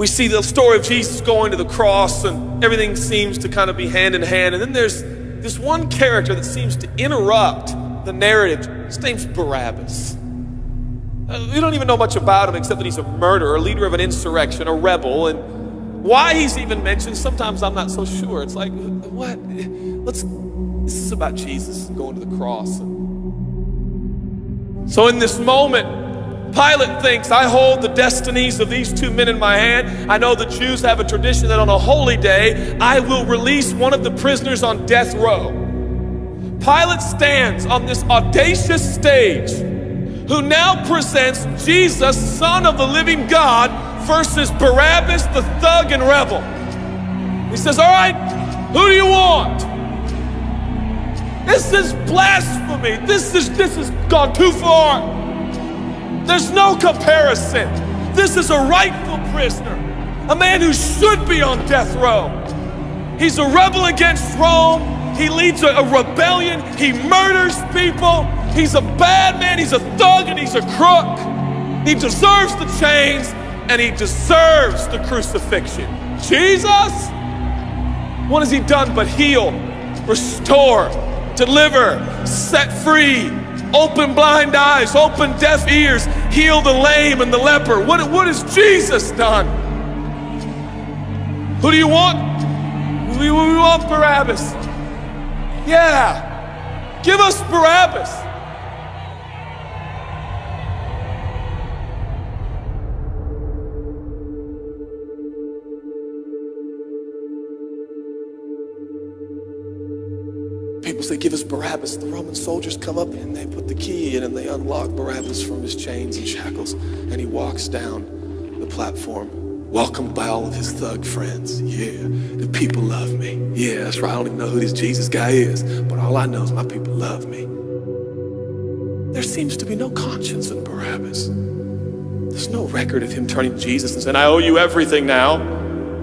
We see the story of Jesus going to the cross, and everything seems to kind of be hand in hand. And then there's this one character that seems to interrupt the narrative. His name's Barabbas. We don't even know much about him except that he's a murderer, a leader of an insurrection, a rebel. And why he's even mentioned, sometimes I'm not so sure. It's like, what? This is about Jesus going to the cross. So in this moment, Pilate thinks, I hold the destinies of these two men in my hand. I know the Jews have a tradition that on a holy day, I will release one of the prisoners on death row. Pilate stands on this audacious stage, who now presents Jesus, Son of the living God, versus Barabbas, the thug and rebel. He says, all right, who do you want? This is blasphemy. This has gone too far. There's no comparison. This is a rightful prisoner, a man who should be on death row. He's a rebel against Rome. He leads a rebellion. He murders people. He's a bad man. He's a thug and he's a crook. He deserves the chains and he deserves the crucifixion. Jesus, what has he done but heal, restore, deliver, set free, open blind eyes, open deaf ears, heal the lame and the leper? What has Jesus done? Who do you want? We want Barabbas. Yeah, give us Barabbas. People say, give us Barabbas. The Roman soldiers come up and they put the key in and they unlock Barabbas from his chains and shackles, and he walks down the platform, welcomed by all of his thug friends. Yeah, the people love me. Yeah, that's right. I don't even know who this Jesus guy is, but all I know is my people love me. There seems to be no conscience in Barabbas. There's no record of him turning to Jesus and saying, I owe you everything now,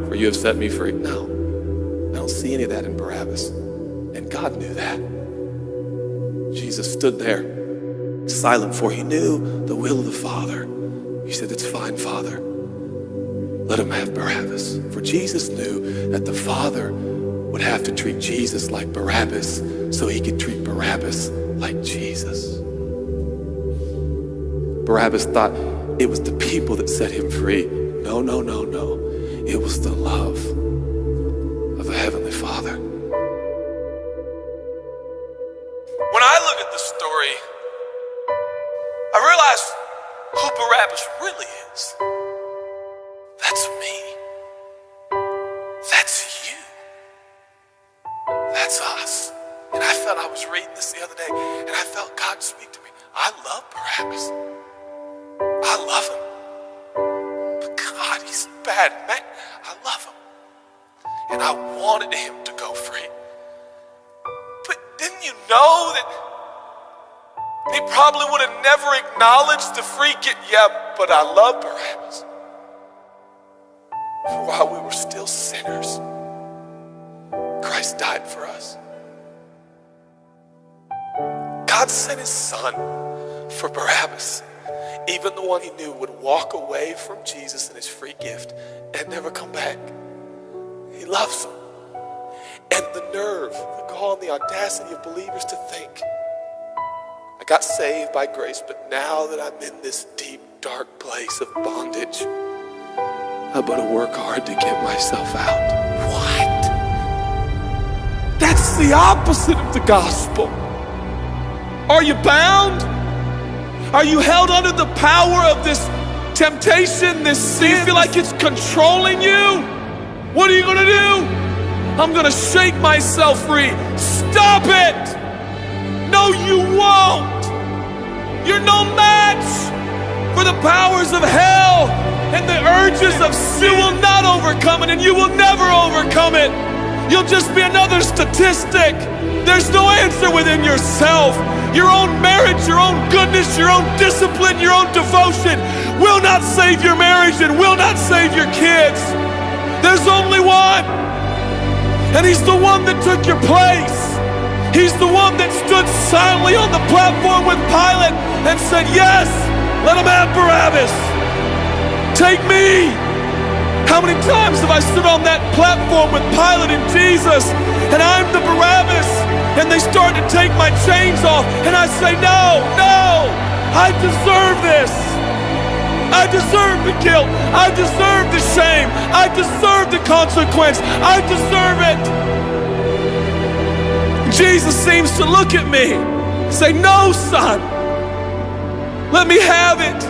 for you have set me free. No, I don't see any of that in Barabbas. And God knew that. Jesus stood there, silent, for he knew the will of the Father. He said, it's fine, Father. Let him have Barabbas. For Jesus knew that the Father would have to treat Jesus like Barabbas so he could treat Barabbas like Jesus. Barabbas thought it was the people that set him free. No. It was the love of the Heavenly Father. When I look at the story, I realize who Barabbas really is. That's me. That's you. That's us. And I was reading this the other day, and I felt God speak to me. I love Barabbas. I love him. But God, he's bad, man. I love him. And I wanted him to go free. But didn't you know that he probably would have never acknowledged the free gift? Yeah, but I love Barabbas. For while we were still sinners, Christ died for us. God sent his son for Barabbas, even the one he knew would walk away from Jesus and his free gift and never come back. He loves him. And the nerve, the gall, and the audacity of believers to think, I got saved by grace, but now that I'm in this deep, dark place of bondage, I better work hard to get myself out. What? That's the opposite of the gospel. Are you bound? Are you held under the power of this temptation, this sin? You feel like it's controlling you? What are you gonna do? I'm gonna shake myself free. Stop it! No, you won't! You're no match for the powers of hell and the urges of sin. You will not overcome it, and you will never overcome it. You'll just be another statistic. There's no answer within yourself. Your own marriage, your own goodness, your own discipline, your own devotion will not save your marriage and will not save your kids. There's only one, and he's the one that took your place. He's the one that stood silently on the platform with Pilate and said, yes, let him have Barabbas. Take me. How How many times have I stood on that platform with Pilate and Jesus, and I'm the Barabbas, and they start to take my chains off, and I say, no, no, I deserve this. I deserve the guilt. I deserve the shame. I deserve the consequence. I deserve it. Jesus seems to look at me and say, no, son, let me have it.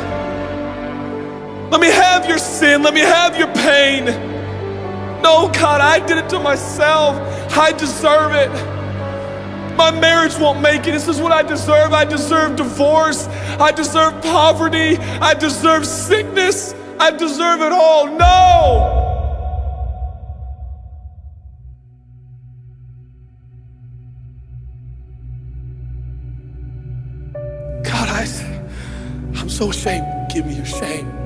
Let me have your sin. Let me have your pain. No, God, I did it to myself. I deserve it. My marriage won't make it. This is what I deserve. I deserve divorce. I deserve poverty. I deserve sickness. I deserve it all. No! God, I'm so ashamed. Give me your shame.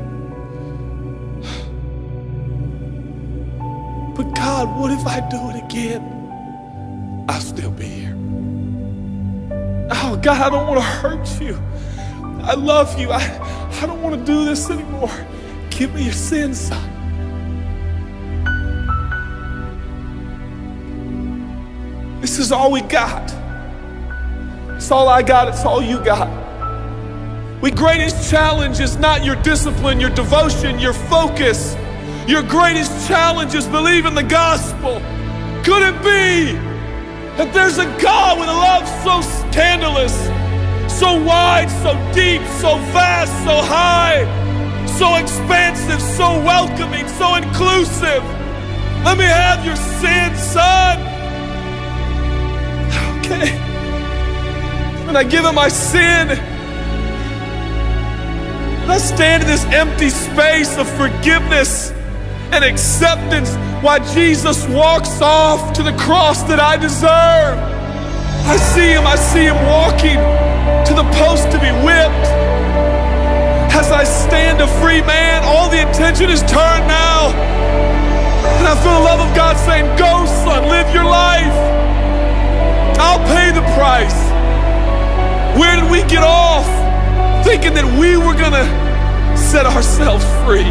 But God, what if I do it again? I'll still be here. Oh, God, I don't want to hurt you. I love you. I don't want to do this anymore. Give me your sins, son. This is all we got. It's all I got. It's all you got. The greatest challenge is not your discipline, your devotion, your focus. Your greatest challenge is believing the gospel. Could it be that there's a God with a love so scandalous, so wide, so deep, so vast, so high, so expansive, so welcoming, so inclusive? Let me have your sin, son. Okay. And I give him my sin. And I stand in this empty space of forgiveness and acceptance while Jesus walks off to the cross that I deserve. I see him walking to the post to be whipped. As I stand a free man, all the attention is turned now. And I feel the love of God saying, go, son, live your life. I'll pay the price. Where did we get off thinking that we were gonna set ourselves free?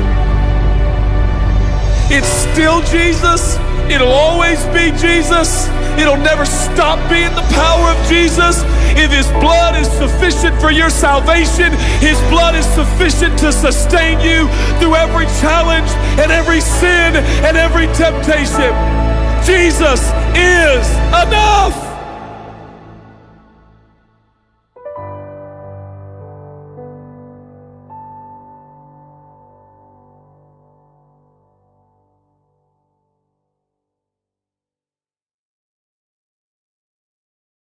It's still Jesus. It'll always be Jesus. It'll never stop being the power of Jesus. If his blood is sufficient for your salvation, his blood is sufficient to sustain you through every challenge and every sin and every temptation. Jesus is enough.